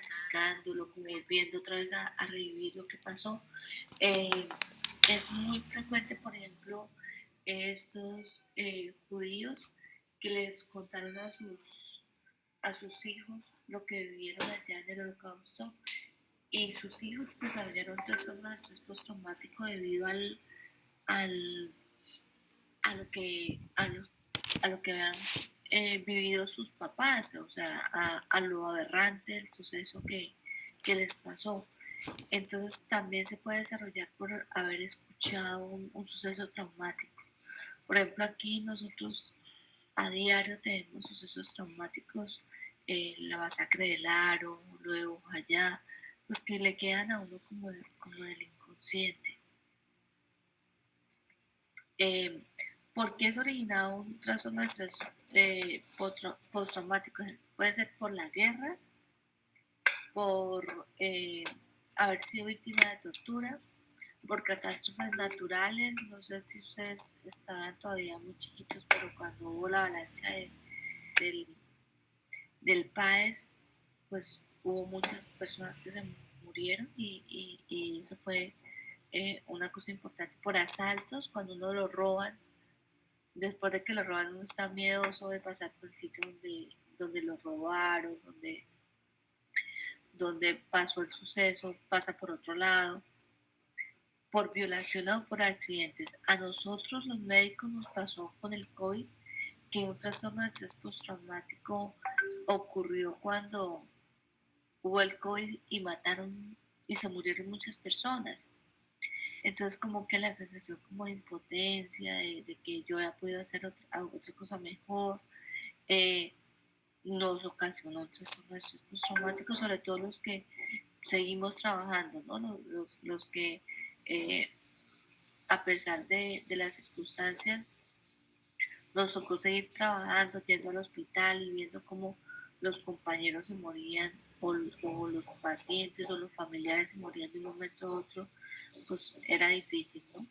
masticándolo, como volviendo otra vez a revivir lo que pasó. Eh, es muy frecuente, por ejemplo, estos judíos que les contaron a sus hijos lo que vivieron allá en el Holocausto, y sus hijos desarrollaron trastorno de estrés postraumático debido al, a lo que habían vivido sus papás, o sea, a lo aberrante del suceso que les pasó. Entonces también se puede desarrollar por haber escuchado un suceso traumático. Por ejemplo, aquí nosotros a diario tenemos sucesos traumáticos, la masacre del Aro, luego allá, pues que le quedan a uno como del inconsciente. Eh, ¿Por qué es originado un trastorno de estrés postraumático? Puede ser por la guerra, por haber sido víctima de tortura, por catástrofes naturales. No sé si ustedes estaban todavía muy chiquitos, pero cuando hubo la avalancha del, del PAES, pues hubo muchas personas que se murieron y eso fue una cosa importante. Por asaltos, cuando uno lo roban, después de que lo roban uno está miedoso de pasar por el sitio donde lo robaron, donde pasó el suceso, pasa por otro lado, por violación o por accidentes. A nosotros los médicos nos pasó con el COVID que un trastorno de estrés postraumático ocurrió cuando hubo el COVID y mataron y se murieron muchas personas. Entonces como que la sensación como de impotencia, de que yo había podido hacer otra cosa mejor, eh, nos ocasionó un trastorno de estrés postraumático, sobre todo los que seguimos trabajando, ¿no? Los que eh, a pesar de las circunstancias nos tocó seguir trabajando, yendo al hospital y viendo cómo los compañeros se morían o los pacientes o los familiares se morían de un momento a otro, pues era difícil, ¿no?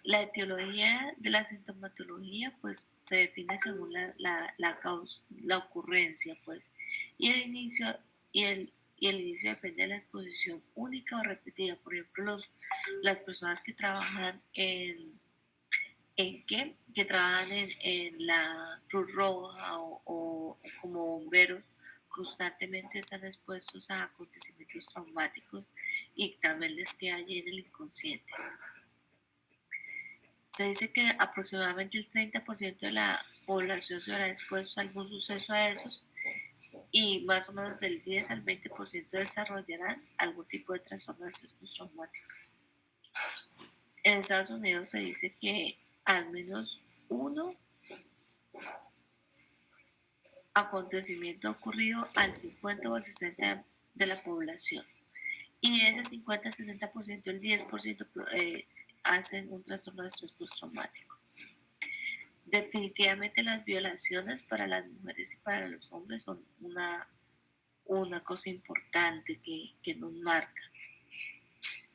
La etiología de la sintomatología pues se define según la causa, la ocurrencia pues, y el inicio y el inicio depende de la exposición única o repetida. Por ejemplo, las personas que trabajan en qué, que trabajan en la Cruz Roja o como bomberos, constantemente están expuestos a acontecimientos traumáticos y también les queda allí en el inconsciente. Se dice que aproximadamente el 30% de la población se verá expuesto a algún suceso a esos y más o menos del 10 al 20% desarrollarán algún tipo de trastorno de estrés postraumático. En Estados Unidos se dice que al menos uno acontecimiento ha ocurrido al 50 o al 60% de la población. Y de ese 50-60%, el 10% hacen un trastorno de estrés postraumático. Definitivamente las violaciones para las mujeres y para los hombres son una cosa importante que nos marca.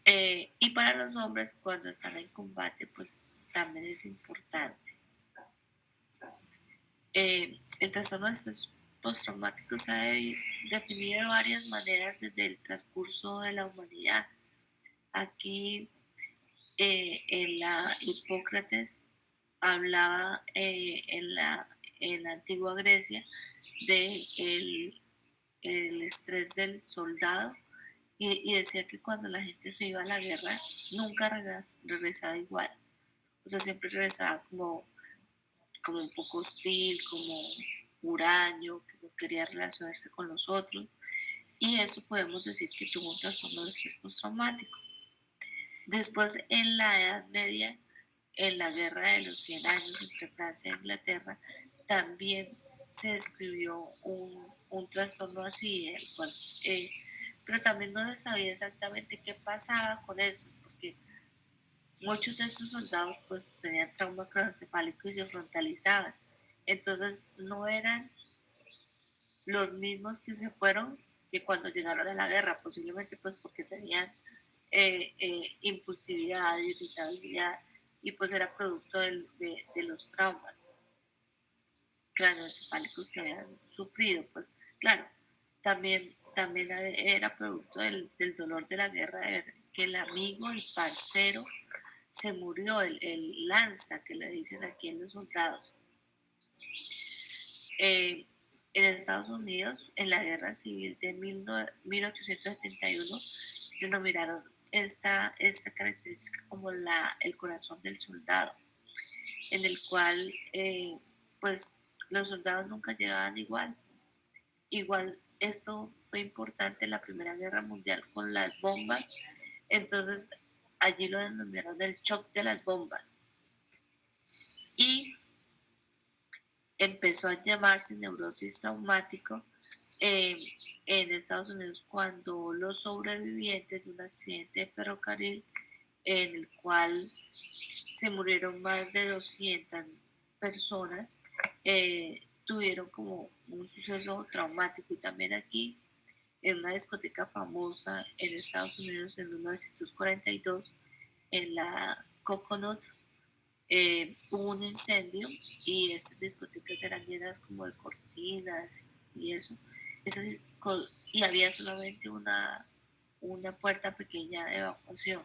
Y para los hombres cuando están en combate, pues también es importante. El trastorno de estrés postraumático se ha definido de varias maneras desde el transcurso de la humanidad. Aquí en la Hipócrates hablaba en la antigua Grecia de el estrés del soldado y decía que cuando la gente se iba a la guerra nunca regresaba igual. O sea, siempre regresaba como un poco hostil, como huraño, que no quería relacionarse con los otros. Y eso podemos decir que tuvo un trastorno de estrés postraumático. Después, en la Edad Media, en la Guerra de los 100 años entre Francia e Inglaterra, también se describió un trastorno así, el cual, pero también no se sabía exactamente qué pasaba con eso, porque muchos de estos soldados pues tenían trauma craneoencefálico y se frontalizaban. Entonces no eran los mismos que se fueron que cuando llegaron a la guerra, posiblemente pues porque tenían impulsividad, irritabilidad y pues era producto de los traumas. craneoencefálicos que habían sufrido. Pues claro, también era producto del dolor de la guerra, de ver que el amigo, el parcero, se murió, el lanza, que le dicen aquí en los soldados. En Estados Unidos, en la guerra civil de 1871, denominaron esta característica como el corazón del soldado, en el cual pues los soldados nunca llegaban igual. Igual esto fue importante en la Primera Guerra Mundial con las bombas, entonces allí lo denominaron el shock de las bombas. Y empezó a llamarse neurosis traumático en Estados Unidos cuando los sobrevivientes de un accidente de ferrocarril en el cual se murieron más de 200 personas, tuvieron como un suceso traumático. Y también aquí, en una discoteca famosa en Estados Unidos en 1942, en la Coconut, hubo un incendio y estas discotecas eran llenas como de cortinas y eso. Y había solamente una puerta pequeña de evacuación.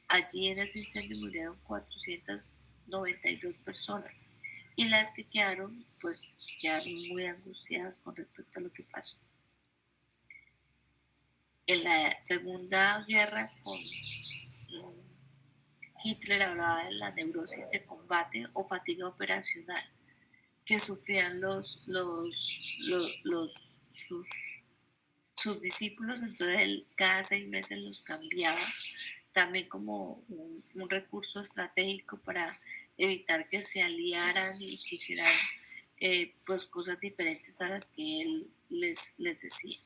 Allí en ese incendio murieron 492 personas y las que quedaron, pues quedaron muy angustiadas con respecto a lo que pasó. En la Segunda Guerra, con Hitler hablaba de la neurosis de combate o fatiga operacional que sufrían sus discípulos, entonces él cada 6 meses los cambiaba, también como un recurso estratégico para evitar que se aliaran y que hicieran pues cosas diferentes a las que él les decía.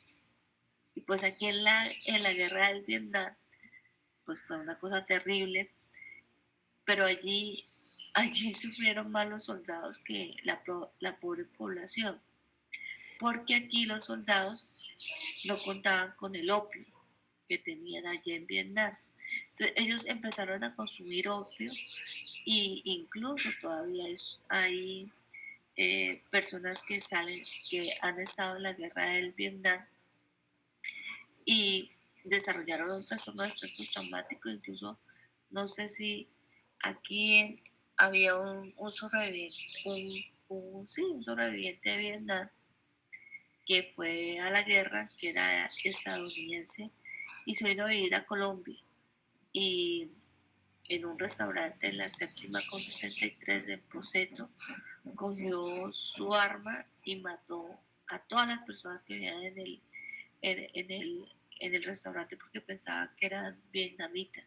Y pues aquí en la guerra del Vietnam, pues fue una cosa terrible, pero allí sufrieron más los soldados que la pobre población, porque aquí los soldados no contaban con el opio que tenían allí en Vietnam. Entonces ellos empezaron a consumir opio y incluso todavía hay personas que han estado en la guerra del Vietnam y desarrollaron un trastorno de estrés postraumático. Incluso no sé si aquí había un sobreviviente, un sobreviviente de Vietnam que fue a la guerra, que era estadounidense, y se vino a vivir a Colombia. Y en un restaurante en la séptima con 63 de Poseto, cogió su arma y mató a todas las personas que habían en el restaurante porque pensaba que eran vietnamitas.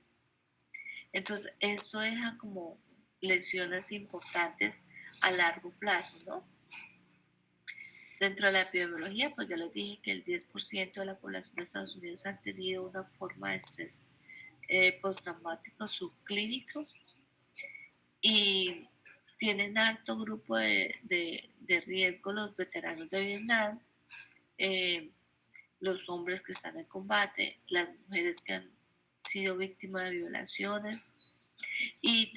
Entonces, esto deja como lesiones importantes a largo plazo, ¿no? Dentro de la epidemiología, pues ya les dije que el 10% de la población de Estados Unidos ha tenido una forma de estrés postraumático subclínico y tienen alto grupo de riesgo los veteranos de Vietnam, eh, los hombres que están en combate, las mujeres que han sido víctimas de violaciones y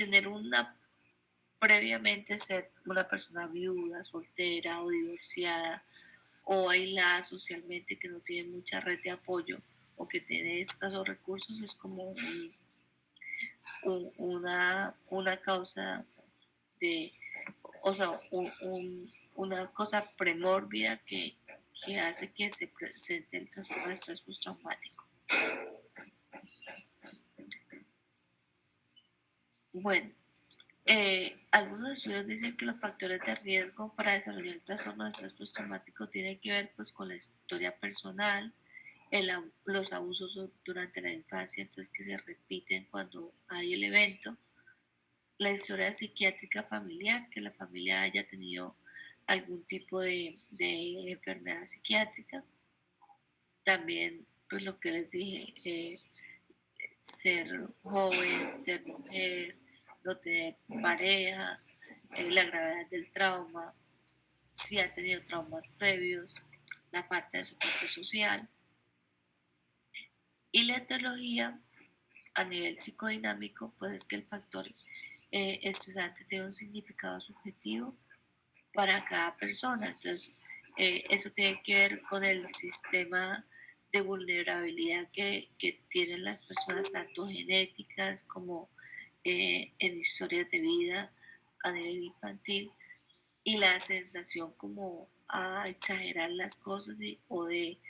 previamente ser una persona viuda, soltera o divorciada o aislada socialmente que no tiene mucha red de apoyo o que tiene escasos recursos es como una causa de, o sea, una cosa premórbida que hace que se presente el trastorno de estrés postraumático. Bueno, algunos estudios dicen que los factores de riesgo para desarrollar el trastorno de estrés postraumático tienen que ver pues con la historia personal, los abusos durante la infancia, entonces que se repiten cuando hay el evento, la historia psiquiátrica familiar, que la familia haya tenido algún tipo de enfermedad psiquiátrica, también pues lo que les dije, ser joven, ser mujer, no tener pareja, la gravedad del trauma, si ha tenido traumas previos, la falta de soporte social. Y la etiología a nivel psicodinámico, pues es que el factor estresante tiene un significado subjetivo para cada persona. Entonces, eso tiene que ver con el sistema de vulnerabilidad que tienen las personas, tanto genéticas como en historias de vida a nivel infantil, y la sensación como a exagerar las cosas o de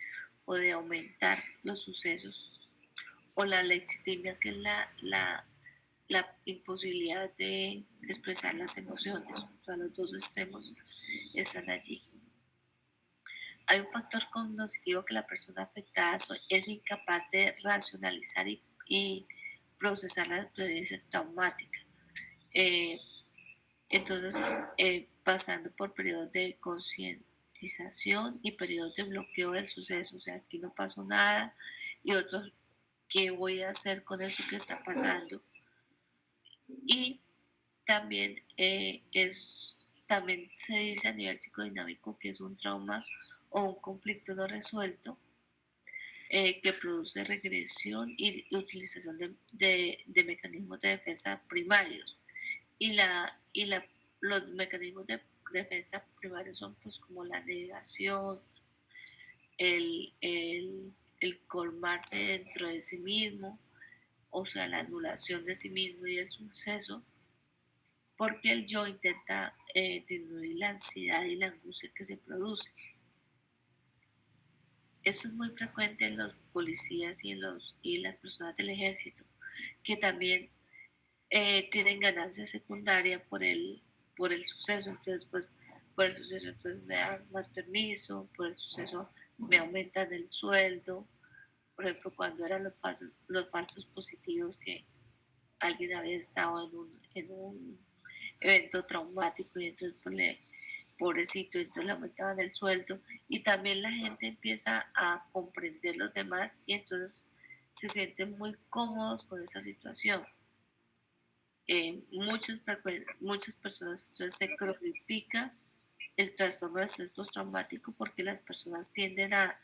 aumentar los sucesos, o la lexitimia, que es la imposibilidad de expresar las emociones. O sea, los dos extremos están allí. Hay un factor cognitivo que la persona afectada es incapaz de racionalizar y procesar la experiencia traumática. Eh, entonces, pasando por periodos de concientización y periodos de bloqueo del suceso. O sea, aquí no pasó nada, y otros, ¿qué voy a hacer con eso que está pasando? Y también también se dice a nivel psicodinámico que es un trauma o un conflicto no resuelto, que produce regresión y utilización de mecanismos de defensa primarios. Y los mecanismos de defensa primarios son, pues, como la negación, el, el, el colmarse dentro de sí mismo, o sea, la anulación de sí mismo y el suceso, porque el yo intenta disminuir la ansiedad y la angustia que se produce. Eso es muy frecuente en los policías y las personas del ejército, que también tienen ganancia secundaria por el suceso. Entonces, pues, por el suceso entonces me dan más permiso, por el suceso me aumentan el sueldo. Por ejemplo, cuando eran los falsos positivos, que alguien había estado en un evento traumático, y entonces, pues, pobrecito, entonces le aumentaban el sueldo. Y también la gente empieza a comprender los demás, y entonces se sienten muy cómodos con esa situación. Muchas personas, entonces, se cronifica el trastorno de estrés postraumático, porque las personas tienden a,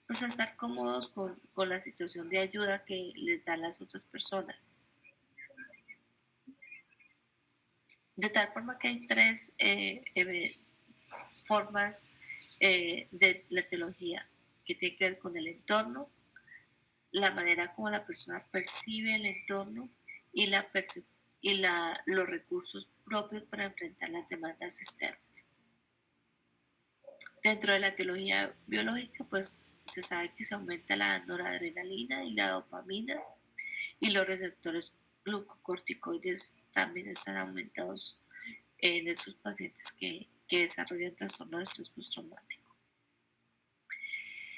pues, a estar cómodos con la situación de ayuda que les dan las otras personas. De tal forma que hay tres formas de la etiología, que tiene que ver con el entorno, la manera como la persona percibe el entorno, y, los recursos propios para enfrentar las demandas externas. Dentro de la etiología biológica, pues se sabe que se aumenta la noradrenalina y la dopamina, y los receptores glucocorticoides también están aumentados en esos pacientes que desarrollan trastorno de estrés postraumático.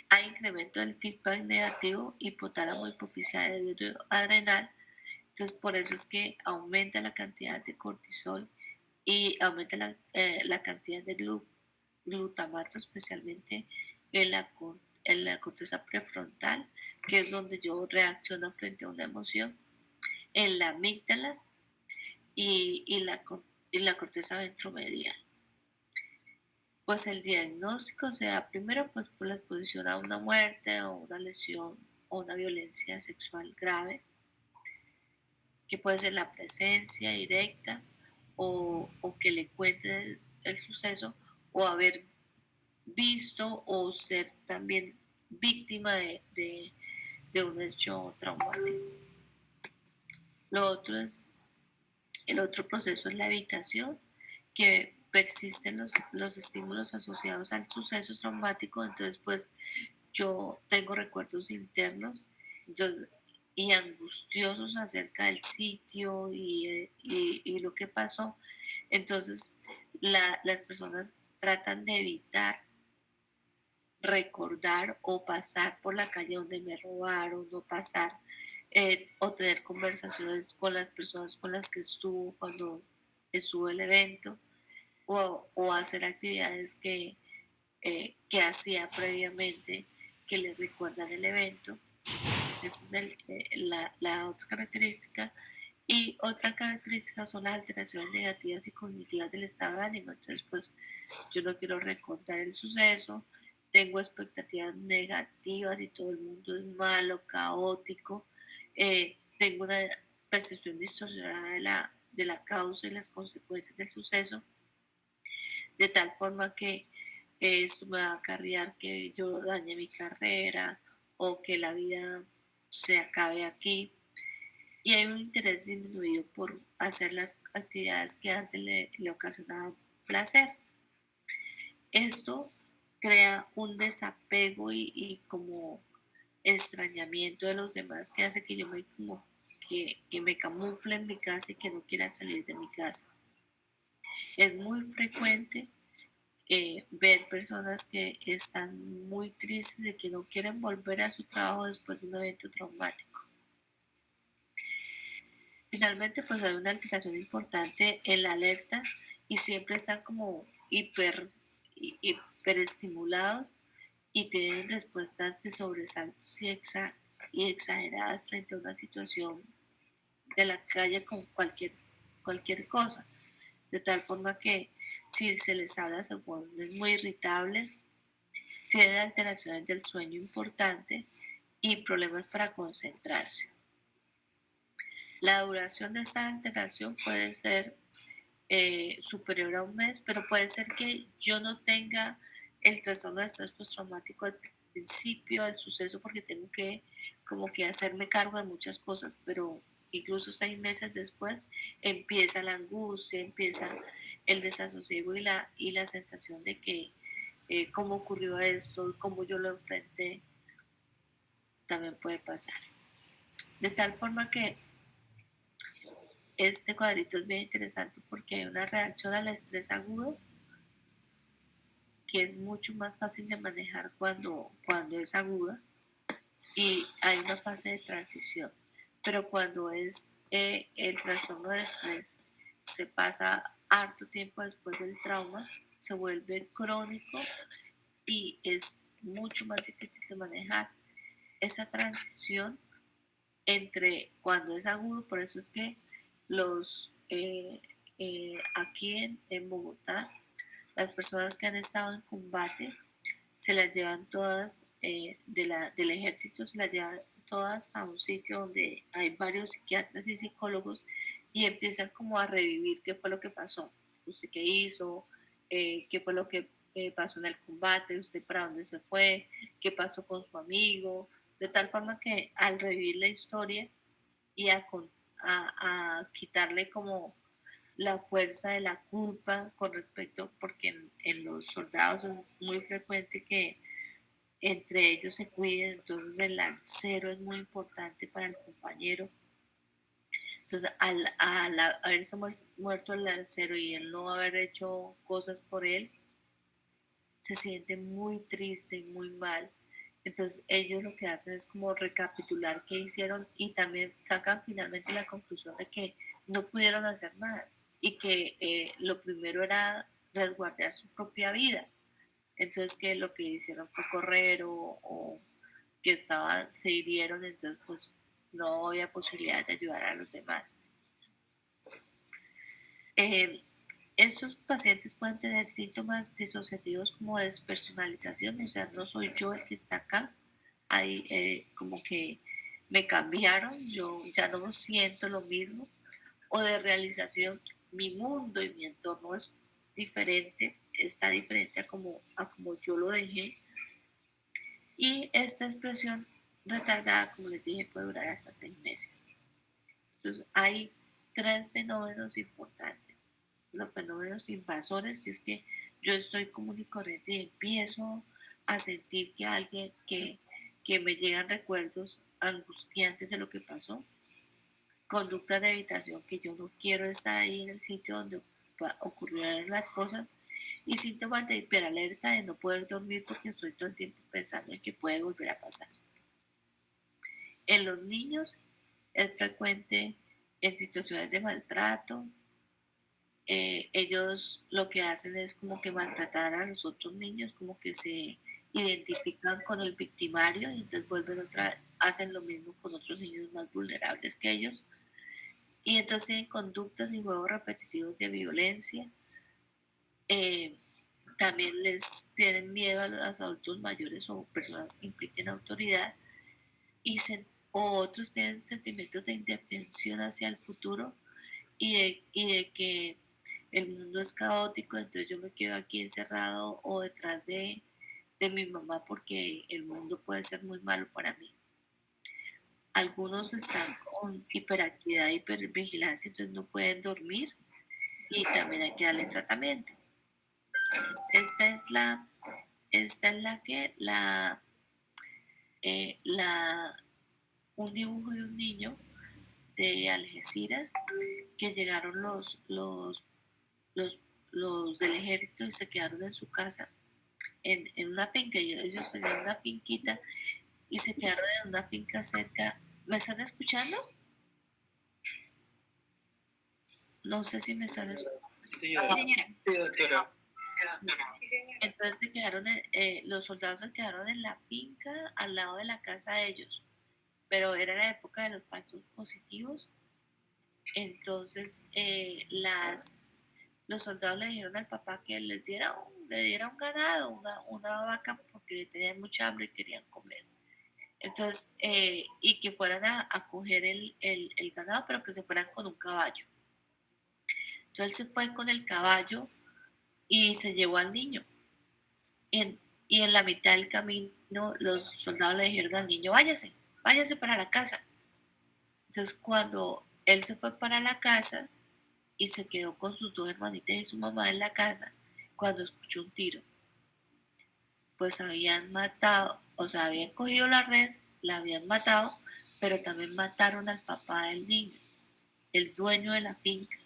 Hay incremento del feedback negativo hipotálamo hipoficial adrenal. Entonces, por eso es que aumenta la cantidad de cortisol y aumenta la cantidad de glutamato, especialmente en la corteza prefrontal, que es donde yo reacciono frente a una emoción, en la amígdala y la corteza ventromedial. Pues el diagnóstico se da primero, pues, por la exposición a una muerte o una lesión o una violencia sexual grave, que puede ser la presencia directa, o que le cuente el suceso, o haber visto o ser también víctima de un hecho traumático. El otro proceso es la evitación, que persisten los estímulos asociados al suceso traumático. Entonces, pues, yo tengo recuerdos internos, entonces, y angustiosos acerca del sitio y lo que pasó. Entonces, las personas tratan de evitar recordar o pasar por la calle donde me robaron, o pasar o tener conversaciones con las personas con las que estuvo cuando estuvo el evento, o hacer actividades que hacía previamente, que les recuerdan el evento. Esa es la otra característica. Y otra característica son las alteraciones negativas y cognitivas del estado de ánimo. Entonces, pues, yo no quiero recordar el suceso, tengo expectativas negativas y todo el mundo es malo, caótico, tengo una percepción distorsionada de la causa y las consecuencias del suceso. de tal forma que esto me va a acarrear que yo dañe mi carrera o que la vida se acabe aquí. Y hay un interés disminuido por hacer las actividades que antes le ocasionaban placer. Esto crea un desapego y como extrañamiento de los demás que hace que yo me como que me camufle en mi casa y que no quiera salir de mi casa. Es muy frecuente ver personas que están muy tristes y que no quieren volver a su trabajo después de un evento traumático. Finalmente, pues hay una alteración importante en la alerta y siempre están como hiperestimulados y tienen respuestas de sobresaltos y exageradas frente a una situación de la calle con cualquier cosa. De tal forma que si se les habla se ponen muy irritables, tienen alteraciones del sueño importantes y problemas para concentrarse. La duración de esta alteración puede ser superior a un mes, pero puede ser que yo no tenga el trastorno de estrés postraumático al principio del suceso porque tengo que como que hacerme cargo de muchas cosas, pero incluso 6 meses después empieza la angustia, empieza el desasosiego y la sensación de que cómo ocurrió esto, cómo yo lo enfrenté, también puede pasar. De tal forma que este cuadrito es bien interesante porque hay una reacción al estrés agudo que es mucho más fácil de manejar cuando es aguda y hay una fase de transición. Pero cuando es el trastorno de estrés, se pasa harto tiempo después del trauma, se vuelve crónico y es mucho más difícil de manejar. Esa transición entre cuando es agudo, por eso es que los aquí en Bogotá, las personas que han estado en combate se las llevan todas del ejército, se las llevan todas a un sitio donde hay varios psiquiatras y psicólogos y empiezan como a revivir qué fue lo que pasó, usted qué hizo, qué fue lo que pasó en el combate, usted para dónde se fue, qué pasó con su amigo, de tal forma que al revivir la historia y a quitarle como la fuerza de la culpa con respecto, porque en los soldados es muy frecuente que entre ellos se cuiden, entonces el lancero es muy importante para el compañero. Entonces, al haberse muerto el lancero y él no haber hecho cosas por él, se siente muy triste y muy mal. Entonces, ellos lo que hacen es como recapitular qué hicieron y también sacan finalmente la conclusión de que no pudieron hacer más y que lo primero era resguardar su propia vida. Entonces, que lo que hicieron fue correr o que se hirieron, entonces pues no había posibilidad de ayudar a los demás. Eh, Esos pacientes pueden tener síntomas disociativos como despersonalización, o sea, no soy yo el que está acá, hay como que me cambiaron, yo ya no siento lo mismo, o de realización, mi mundo y mi entorno es diferente, está diferente a como yo lo dejé, y esta expresión retardada, como les dije, puede durar hasta 6 meses. Entonces, hay tres fenómenos importantes. Los fenómenos invasores, que es que yo estoy común y corriente y empiezo a sentir que me llegan recuerdos angustiantes de lo que pasó. Conductas de evitación, que yo no quiero estar ahí en el sitio donde ocurrieron las cosas. Y síntomas de hiperalerta, de no poder dormir porque estoy todo el tiempo pensando en que puede volver a pasar. En los niños es frecuente en situaciones de maltrato. Ellos lo que hacen es como que maltratar a los otros niños, como que se identifican con el victimario y entonces vuelven otra vez, hacen lo mismo con otros niños más vulnerables que ellos. Y entonces tienen conductas y juegos repetitivos de violencia. Eh, También les tienen miedo a los adultos mayores o personas que impliquen autoridad o otros tienen sentimientos de indefensión hacia el futuro y de que el mundo es caótico, entonces yo me quedo aquí encerrado o detrás de mi mamá porque el mundo puede ser muy malo para mí. Algunos están con hiperactividad, hipervigilancia, entonces no pueden dormir y también hay que darle tratamiento. Esta es la que, la, un dibujo de un niño de Algeciras que llegaron los, los del ejército y se quedaron en su casa, en una finca, y ellos tenían una finquita y se quedaron en una finca cerca. ¿Me están escuchando? No sé si me están escuchando. Sí, señora. Sí, doctora. Entonces se quedaron, los soldados se quedaron en la finca al lado de la casa de ellos, pero era la época de los falsos positivos. Entonces los soldados le dijeron al papá que le diera un ganado, una vaca, porque tenían mucha hambre y querían comer. Entonces, y que fueran a coger el ganado, pero que se fueran con un caballo. Entonces él se fue con el caballo y se llevó al niño. Y en la mitad del camino los soldados le dijeron al niño, váyase para la casa. Entonces cuando él se fue para la casa y se quedó con sus dos hermanitas y su mamá en la casa, cuando escuchó un tiro, pues habían matado, o sea, habían cogido la red, la habían matado, pero también mataron al papá del niño, el dueño de la finca,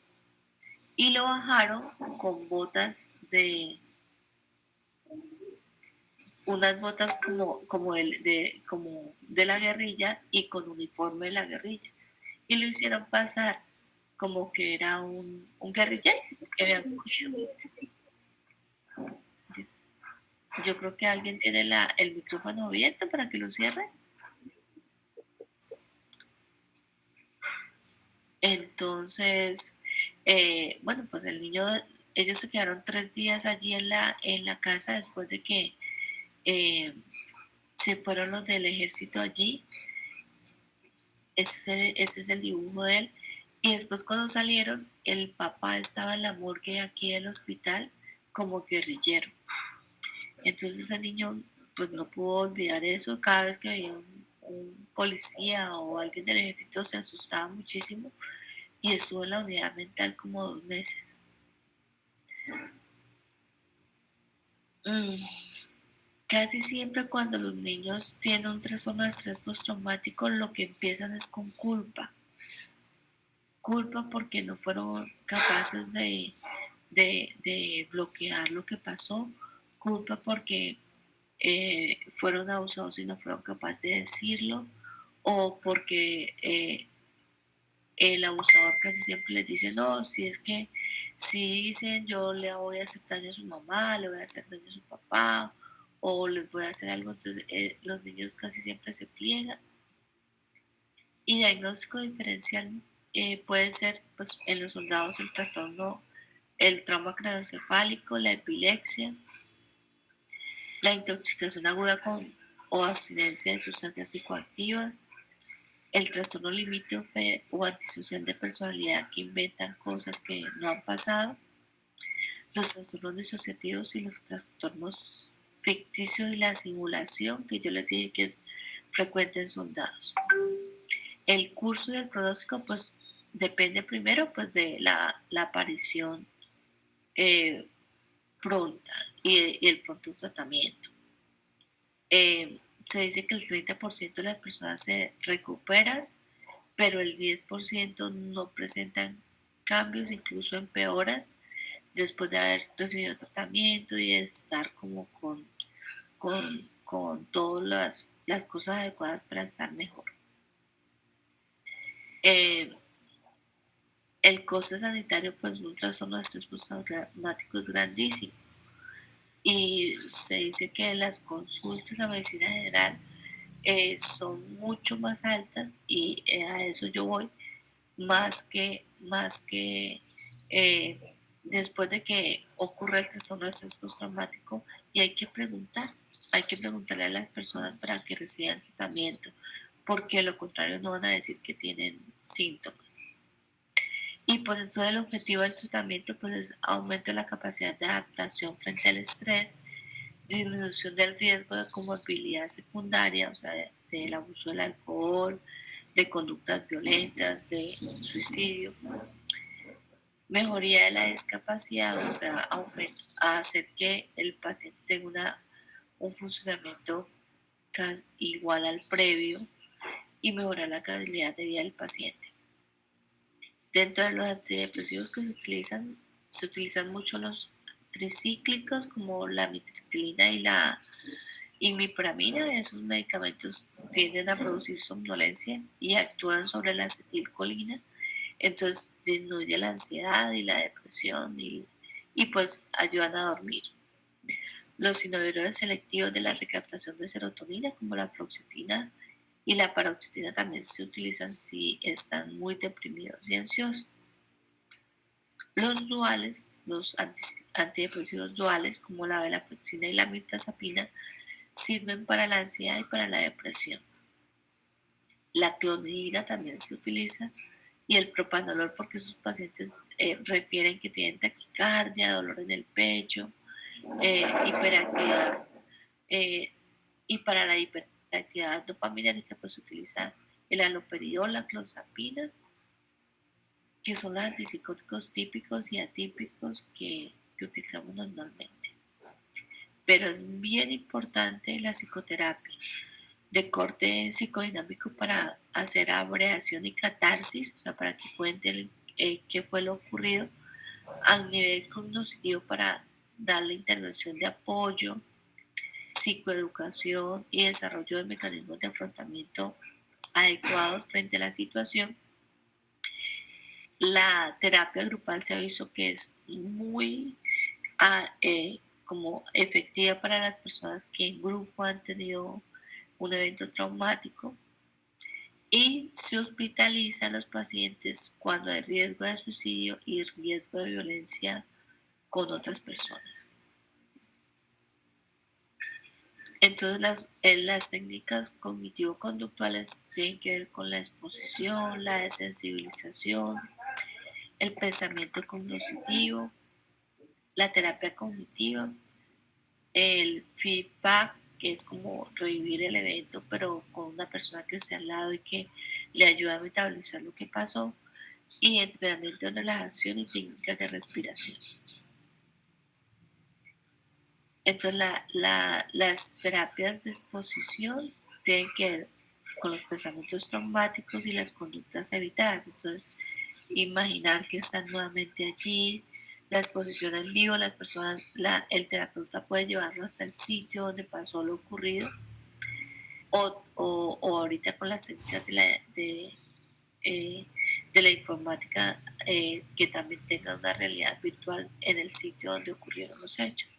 y lo bajaron con botas de, unas botas como de la guerrilla y con uniforme de la guerrilla. Y lo hicieron pasar como que era un guerrillero que habían cogido. Yo creo que alguien tiene el micrófono abierto para que lo cierre. Entonces, bueno, pues el niño, ellos se quedaron 3 días allí en la casa después de que eh, se fueron los del ejército allí. Ese es el dibujo de él. Y después cuando salieron, el papá estaba en la morgue aquí del hospital como guerrillero. Entonces el niño pues no pudo olvidar eso. Cada vez que veía un policía o alguien del ejército se asustaba muchísimo y estuvo en la unidad mental como 2 meses. Mm, Casi siempre cuando los niños tienen un trastorno de estrés postraumático, lo que empiezan es con culpa. Culpa porque no fueron capaces de bloquear lo que pasó. Culpa porque fueron abusados y no fueron capaces de decirlo. O porque el abusador casi siempre les dice, no, si es que si dicen yo le voy a hacer daño a su mamá, le voy a hacer daño a su papá, o les voy a hacer algo, entonces los niños casi siempre se pliegan. Y diagnóstico diferencial puede ser pues, en los soldados el trastorno, el trauma craneoencefálico, la epilepsia, la intoxicación aguda con o abstinencia de sustancias psicoactivas, el trastorno limítrofe o antisocial de personalidad que inventan cosas que no han pasado, los trastornos disociativos y los trastornos ficticios y la simulación, que yo les dije que es frecuente en soldados. El curso y el pronóstico, pues, depende primero pues, de la aparición eh, pronta y el pronto tratamiento. Se dice que el 30% de las personas se recuperan, pero el 10% no presentan cambios, incluso empeoran después de haber recibido tratamiento y de estar como con todas las cosas adecuadas para estar mejor. El coste sanitario, pues, un trastorno de estrés postraumático es grandísimo. Y se dice que las consultas a medicina general son mucho más altas y a eso yo voy, más que después de que ocurre el trastorno de estrés postraumático y hay que preguntarle a las personas para que reciban tratamiento, porque lo contrario no van a decir que tienen síntomas. Y pues entonces el objetivo del tratamiento pues es aumento de la capacidad de adaptación frente al estrés, disminución del riesgo de comorbilidad secundaria, o sea, del abuso del alcohol, de conductas violentas, de suicidio, mejoría de la discapacidad, o sea, a hacer que el paciente tenga un funcionamiento igual al previo y mejorar la calidad de vida del paciente. Dentro de los antidepresivos que se utilizan mucho los tricíclicos como la mitriptilina y la imipramina. Esos medicamentos tienden a producir somnolencia y actúan sobre la acetilcolina, entonces disminuye la ansiedad y la depresión y pues ayudan a dormir. Los inhibidores selectivos de la recaptación de serotonina como la fluoxetina y la paroxetina también se utilizan si están muy deprimidos y ansiosos. Los duales, los antidepresivos duales como la venlafaxina y la mirtazapina sirven para la ansiedad y para la depresión. La clonidina también se utiliza y el propanolol porque sus pacientes refieren que tienen taquicardia, dolor en el pecho, hiperactividad y para la hiperactividad dopaminérgica pues se utiliza el haloperidol, la clozapina, que son los antipsicóticos típicos y atípicos que utilizamos normalmente. Pero es bien importante la psicoterapia de corte psicodinámico para hacer abreación y catarsis, o sea, para que cuenten qué fue lo ocurrido, a nivel cognitivo para darle intervención de apoyo, psicoeducación y desarrollo de mecanismos de afrontamiento adecuados frente a la situación. La terapia grupal se ha visto que es muy como efectiva para las personas que en grupo han tenido un evento traumático y se hospitaliza a los pacientes cuando hay riesgo de suicidio y riesgo de violencia con otras personas. Entonces las técnicas cognitivo-conductuales tienen que ver con la exposición, la desensibilización, el pensamiento cognitivo, la terapia cognitiva, el feedback, que es como revivir el evento, pero con una persona que esté al lado y que le ayude a metabolizar lo que pasó, y entrenamiento de relajación y técnicas de respiración. Entonces, las terapias de exposición tienen que ver con los pensamientos traumáticos y las conductas evitadas. Entonces, imaginar que están nuevamente allí. La exposición en vivo, las personas, el terapeuta puede llevarlo hasta el sitio donde pasó lo ocurrido, o ahorita con las técnicas de la informática, que también tenga una realidad virtual en el sitio donde ocurrieron los hechos.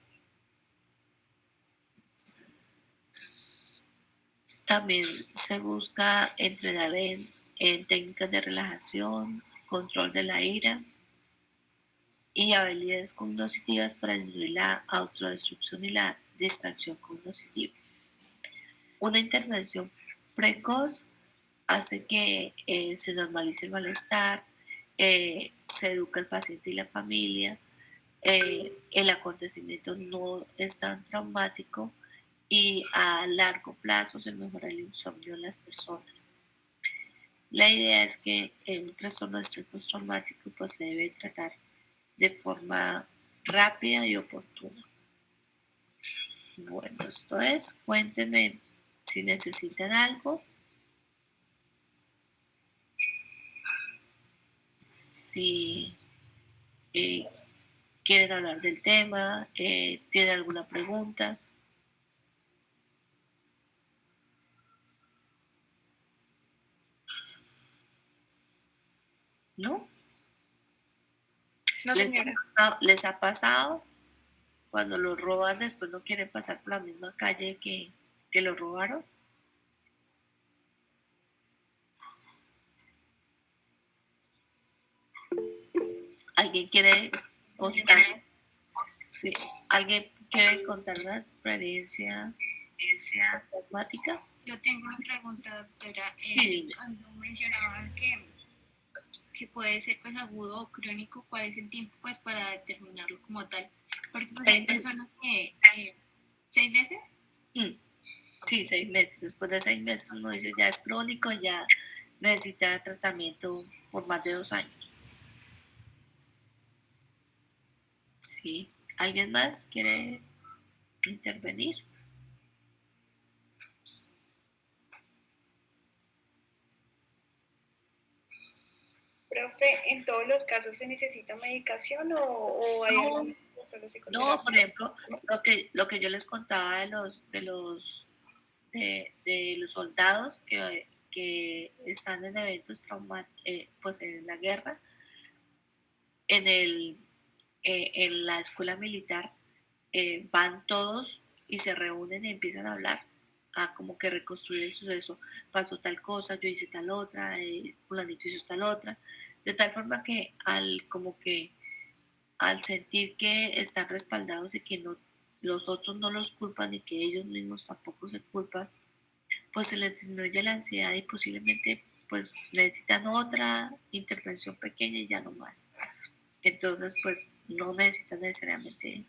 También se busca entrenar en técnicas de relajación, control de la ira y habilidades cognitivas para disminuir la autodestrucción y la distracción cognitiva. Una intervención precoz hace que se normalice el malestar, se educa al paciente y la familia, el acontecimiento no es tan traumático y a largo plazo se mejora el insomnio en las personas. La idea es que el trastorno de estrés postraumático pues, se debe tratar de forma rápida y oportuna. Bueno, esto es, cuéntenme si necesitan algo, si quieren hablar del tema, tienen alguna pregunta. ¿No? No, señora. ¿Les ha pasado cuando los roban después no quieren pasar por la misma calle que lo robaron? ¿Alguien quiere contar? Sí. ¿Alguien quiere contar una experiencia traumática? Yo tengo una pregunta, doctora. Sí. Cuando mencionaban que que puede ser pues agudo o crónico, ¿cuál es el tiempo pues para determinarlo como tal? Porque pues hay personas que... ¿6 meses? Sí, 6 meses. Después de 6 meses uno dice ya es crónico, ya necesita tratamiento por más de 2 años. Sí. ¿Alguien más quiere intervenir? Profe, ¿en todos los casos se necesita medicación o hay algunos que solo psicoterapia? No, por ejemplo, lo que yo les contaba de los soldados que están en eventos traumáticos, pues en la guerra, en la escuela militar, van todos y se reúnen y empiezan a hablar, a como que reconstruir el suceso. Pasó tal cosa, yo hice tal otra, fulanito hizo tal otra, de tal forma que al sentir que están respaldados y que no, los otros no los culpan y que ellos mismos tampoco se culpan, pues se les disminuye la ansiedad y posiblemente pues necesitan otra intervención pequeña y ya no más. Entonces pues no necesitan necesariamente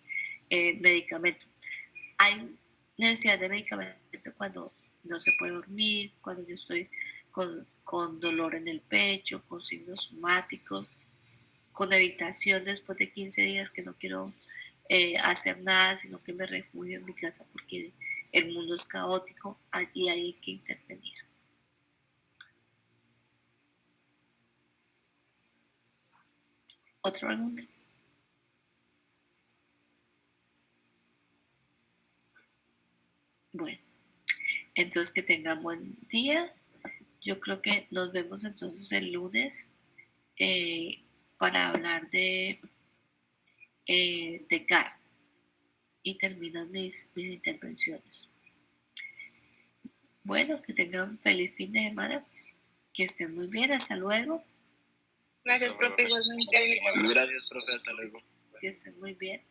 medicamento. Hay necesidad de medicamento cuando no se puede dormir, cuando yo estoy con dolor en el pecho, con signos somáticos, con evitación después de 15 días que no quiero hacer nada, sino que me refugio en mi casa porque el mundo es caótico, allí hay que intervenir. ¿Otra pregunta? Bueno, entonces que tengan buen día. Yo creo que nos vemos entonces el lunes para hablar de GAR y terminan mis intervenciones. Bueno, que tengan un feliz fin de semana, que estén muy bien, hasta luego. Gracias, profe. Gracias, profe, hasta luego. Que estén muy bien.